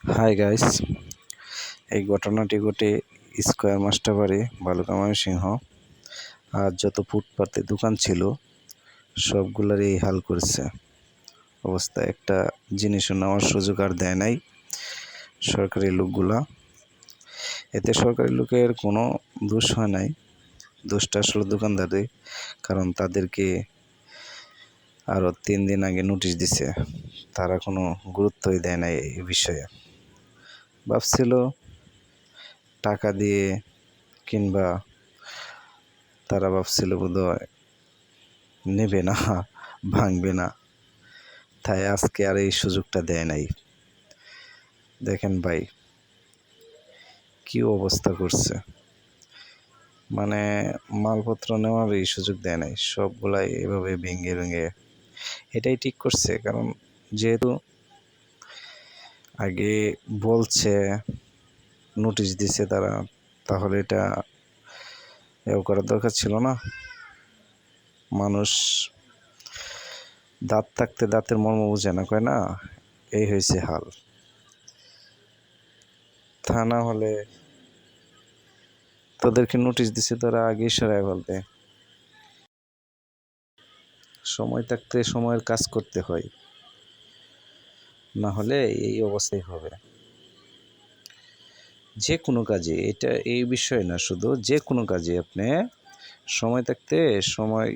Hi guys, এই ঘটনাটি ঘটে স্কয়ার মাস্টারবাড়ি বালুকা ময়মনসিংহ। আর যত ফুটপাতে দোকান ছিল সবগুলার এই হাল করেছে অবস্থা। একটা জিনিসও নেওয়ার সুযোগ আর দেয় নাই সরকারি লোকগুলা। এতে সরকারি লোকের কোনো দোষ হয় নাই, দোষটা আসলে দোকানদারই, কারণ তাদেরকে আরও 3 দিন আগে নোটিশ দিছে, তারা কোনো গুরুত্বই দেয় নাই এই বিষয়ে। ভাবছিল টাকা দিয়ে কিংবা তারা ভাবছিল বোধহয় নেবে না, ভাঙবে না, তাই আজকে আর এই সুযোগটা দেয় নাই। দেখেন ভাই কি অবস্থা করছে, মানে মালপত্র নেওয়ার এই সুযোগ দেয় নাই, সবগুলাই এভাবে ভেঙে ভেঙে। এটাই ঠিক করছে, কারণ যেহেতু আগে বলছে, নোটিশ দিছে তারা, তাহলে এটা করার দরকার ছিল না। মানুষ দাঁত থাকতে দাঁতের মর্ম বোঝে না, কয় না, এই হয়েছে হাল। তা না হলে তাদেরকে নোটিশ দিছে, তারা আগেই সরাই বলতে। সময় থাকতে সময়ের কাজ করতে হয়, না হলে এই অবস্থাই হবে। যে কোনো কাজে, এটা এই বিষয় না, শুধু যে কোনো কাজে আপনি সময় থাকতে সময়